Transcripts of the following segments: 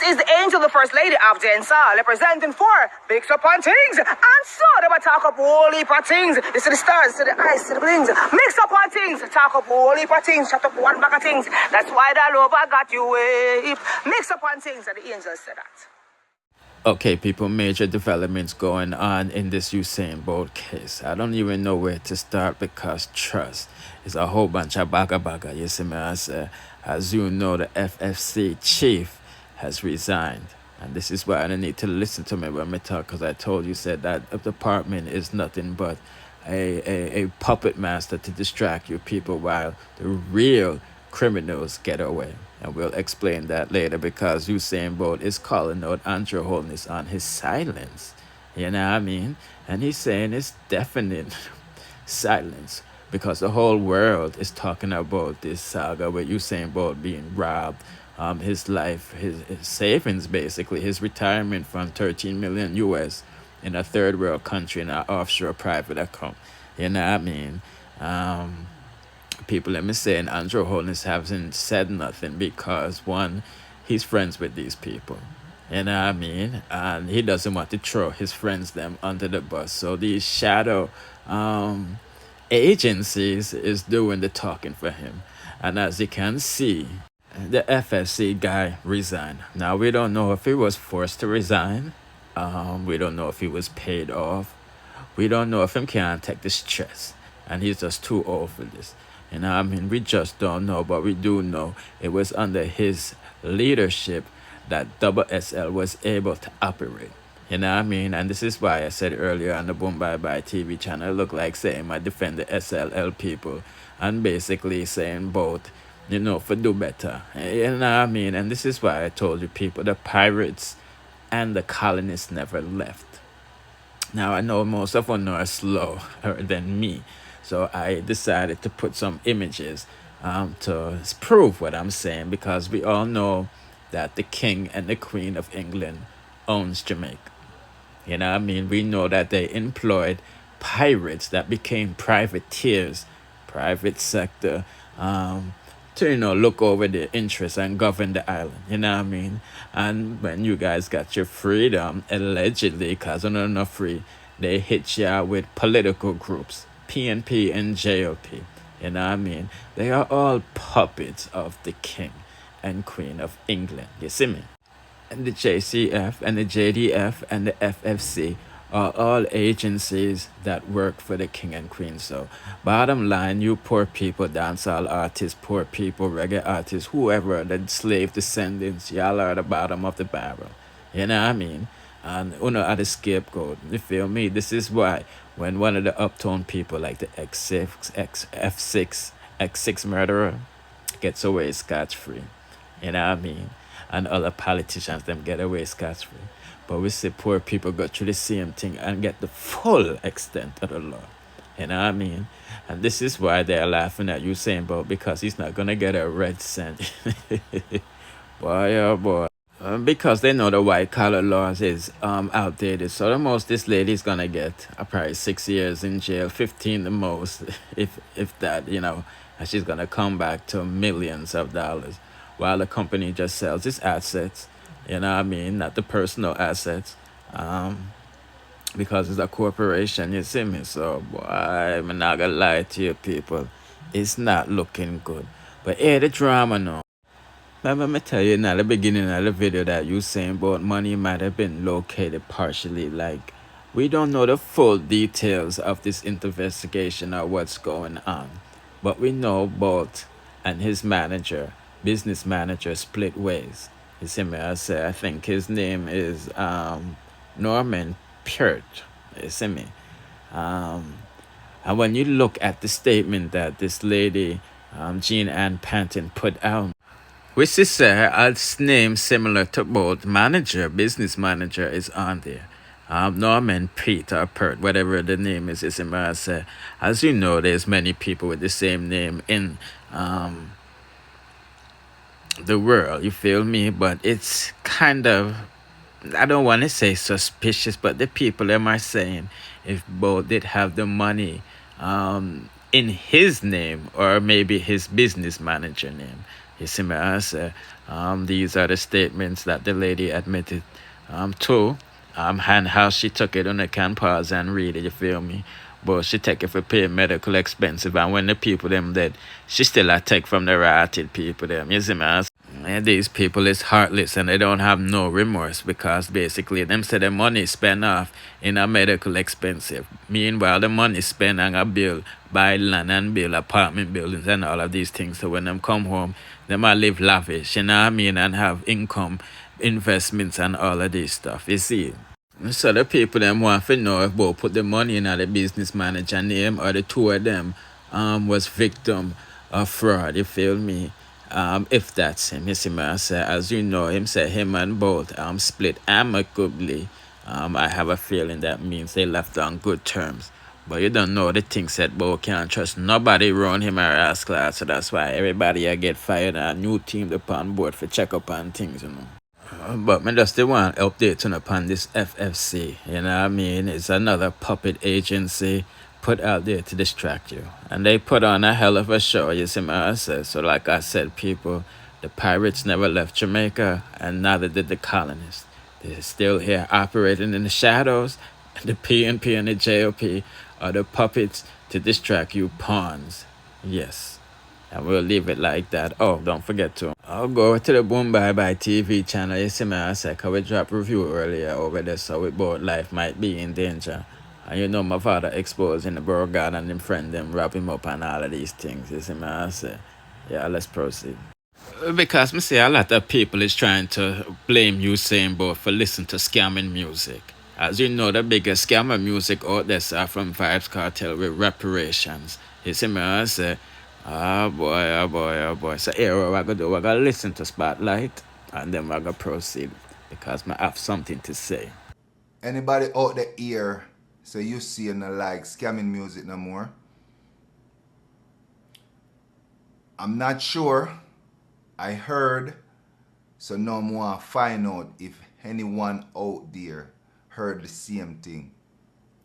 is the angel, the first lady of Dancehall, representing for Mix Up on Things. And so they might talk up whole heap of things. You see the stars, see the ice, see the blings. Mix up on things, talk up whole heap of things, shut up one bag of things. That's why that love I got you wave. Mix up on things, and the angels said that. Okay, people, major developments going on in this Usain Bolt case. I don't even know where to start because trust is a whole bunch of baga. You see me, as you know, the FSC chief has resigned. And this is why I don't need to listen to me when we talk, because I told you said that department is nothing but a puppet master to distract you people while the real criminals get away. And we'll explain that later because Usain Bolt is calling out Andrew Holness on his silence. You know what I mean? And he's saying it's definite silence because the whole world is talking about this saga with Usain Bolt being robbed, his life, his savings, basically, his retirement from 13 million US in a third world country in an offshore private account. You know what I mean? People, let me say, and Andrew Holness hasn't said nothing because, one, he's friends with these people. You know what I mean? And he doesn't want to throw his friends them under the bus. So these shadow agencies is doing the talking for him. And as you can see, the FSC guy resigned. Now, we don't know if he was forced to resign. We don't know if he was paid off. We don't know if he can't take the stress. And he's just too old for this. You know, I mean, we just don't know, but we do know it was under his leadership that WSL was able to operate. You know what I mean? And this is why I said earlier on the Boom Bye Bye TV channel, look like saying I defend the SLL people and basically saying both, you know, for do better. You know what I mean? And this is why I told you people, the pirates and the colonists never left. Now, I know most of them are slower than me. So I decided to put some images to prove what I'm saying because we all know that the King and the Queen of England owns Jamaica. You know what I mean? We know that they employed pirates that became privateers, private sector, to, you know, look over the interests and govern the island. You know what I mean? And when you guys got your freedom, allegedly, because they're not free, they hit you with political groups. PNP and JLP, you know what I mean? They are all puppets of the King and Queen of England, you see me? And the JCF and the JDF and the FFC are all agencies that work for the King and Queen. So bottom line, you poor people, dancehall artists, poor people, reggae artists, whoever, the slave descendants, y'all are at the bottom of the barrel, you know what I mean? And uno are the scapegoat, you feel me? This is why when one of the uptown people like the X6 murderer gets away scotch-free, you know what I mean? And other politicians, them get away scotch-free. But we see poor people go through the same thing and get the full extent of the law, you know what I mean? And this is why they're laughing at Usain Bolt because he's not going to get a red cent. Boy, oh boy. Because they know the white collar laws is outdated. So the most this lady's gonna get probably 6 years in jail, 15 the most, if that, you know, and she's gonna come back to millions of dollars while the company just sells its assets, you know what I mean, not the personal assets, because it's a corporation, you see me. So boy, I'm not gonna lie to you people, it's not looking good. But hey, the drama now. Let me tell you in the beginning of the video that you saying about money might have been located partially. Like, we don't know the full details of this investigation or what's going on. But we know Bolt and his manager, business manager, split ways. You see me, I think his name is Norman Peart. You see me? And when you look at the statement that this lady, Jean Ann Panton, put out, which is her name similar to both manager, business manager is on there. Norman Peter Pert, whatever the name is in my say. As you know, there's many people with the same name in the world, you feel me? But it's kind of, I don't want to say suspicious, but the people am I saying if both did have the money in his name or maybe his business manager name. You see me, I say, these are the statements that the lady admitted to, and how she took it on the can pause and read it, you feel me? But she take it for pay medical expensive, and when the people them dead, she still a take from the rotted people them, you see me? I say, and these people is heartless and they don't have no remorse because basically them say the money spent off in a medical expensive. Meanwhile, the money spent on a bill, buy land and build apartment buildings and all of these things. So when them come home, they might live lavish, you know what I mean, and have income, investments and all of this stuff. You see? So the people them want to know if both put the money in the business manager name or the two of them was victim of fraud, you feel me? If that's him, you see me, I say, as you know, him say him and both split amicably. I have a feeling that means they left on good terms. But you don't know the things that both can't trust nobody around him or ass class, so that's why everybody get fired and a new team upon board for check up on things, you know. But me just want update on upon this FFC, you know what I mean? It's another puppet agency put out there to distract you. And they put on a hell of a show, you see what I said. So like I said, people, the pirates never left Jamaica and neither did the colonists. They're still here operating in the shadows. The PNP and the JOP are the puppets to distract you pawns. Yes. And we'll leave it like that. Oh, don't forget to. I'll go to the Boom Bye Bye TV channel. You see me, I said, we dropped review earlier over there, so we both life might be in danger. And you know my father exposing the Beauregard and them friend them, wrap him up and all of these things. You see me, I say, yeah, let's proceed. Because me see a lot of people is trying to blame Usain Bolt for listening to scamming music. As you know, the biggest scammer music out there are from Vibes Cartel with reparations. You see me, I say, oh boy, oh boy, oh boy. So here what we're gonna do, we're gonna listen to Spotlight and then we're gonna proceed because I have something to say. Anybody out the ear so you see and like scamming music no more? I'm not sure. I heard, so now I want to find out if anyone out there heard the same thing.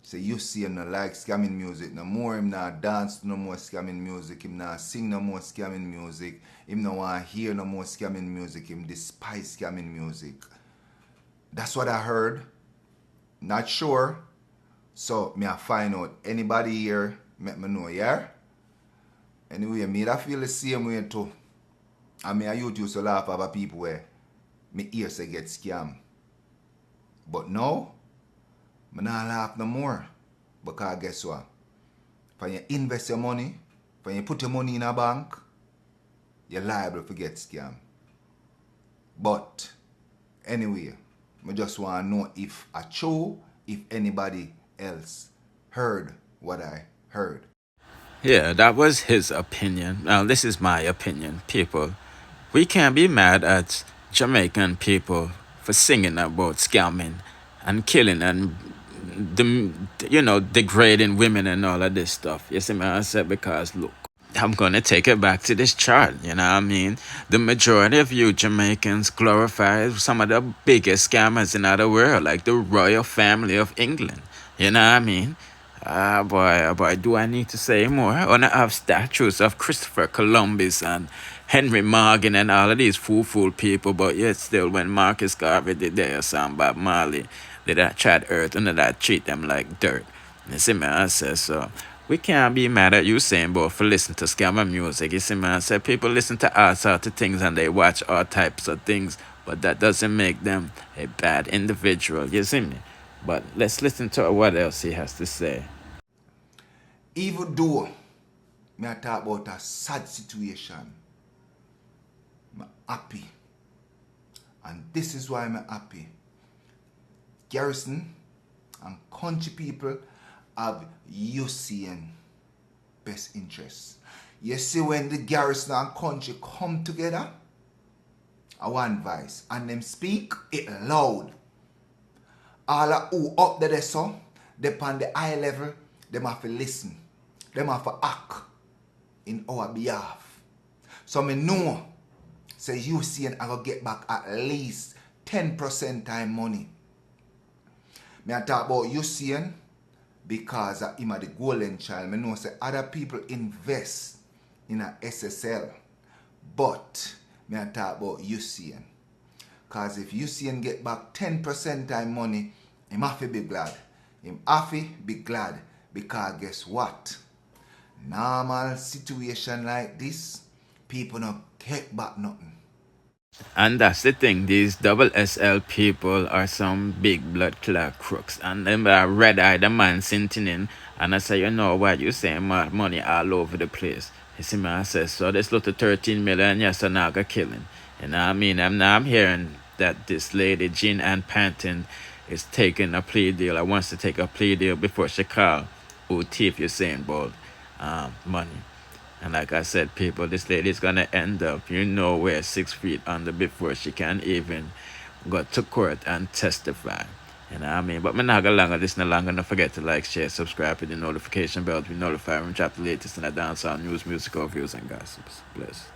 So you see him not like scamming music no more, him not dance to no more scamming music, him not sing no more scamming music, him not want to hear no more scamming music, him despise scamming music. That's what I heard. Not sure. So me I find out. Anybody here, let me know, yeah? Anyway, me I feel the same way too. I mean, I used to laugh about people where me ears say get scammed. But now, I not laugh no more. Because guess what? When you invest your money, when you put your money in a bank, you're liable to get scammed. But anyway, I just want to know if I true, if anybody else heard what I heard. Yeah, that was his opinion. Now, this is my opinion, people. We can't be mad at Jamaican people for singing about scamming and killing and degrading women and all of this stuff. You see me, I said, because look, I'm gonna take it back to this chart, you know what I mean? The majority of you Jamaicans glorify some of the biggest scammers in the world, like the royal family of England. You know what I mean? Ah boy, do I need to say more? I wanna have statues of Christopher Columbus and Henry Morgan and all of these fool people, but yet still when Marcus Garvey did their song Bob Marley, they that tried earth and that treat them like dirt. You see me, I say so. We can't be mad at Usain Bolt for listening to scammer music. You see me, I say people listen to all sorts of things and they watch all types of things, but that doesn't make them a bad individual. You see me? But let's listen to what else he has to say. Even though I talk about a sad situation, I'm happy. And this is why I'm happy. Garrison and country people have Usain best interests. You see when the garrison and country come together, I want advice. And them speak it loud. All who up there so, they on the high level, them have to listen. Them have to act in our behalf. So me know, say Usain I go get back at least 10% time money. Me I talk about Usain because him are the golden child. Me know say other people invest in a SSL, but me I talk about Usain. Cause if Usain get back 10% time money, him have to be glad. Him have to be glad. Because guess what? Normal situation like this, people don't get back nothing. And that's the thing, these double SL people are some big blood clot crooks. And them are red eye the man sitting in. And I say, you know what, you saying money all over the place. You see me, I say, so this little 13 million, yes, so now go killing. You know what I mean? I'm hearing that this lady, Jean Ann Panton, is taking a plea deal. I wants to take a plea deal before she call who thief Usain Bolt money. And like I said, people, this lady's gonna end up, you know where, 6 feet under before she can even go to court and testify. You know what I mean? But I'm not gonna longer this no longer. Don't forget to like, share, subscribe, hit the notification bell to be notified when we drop the latest in the dancehall news, musical reviews, and gossips. Bless.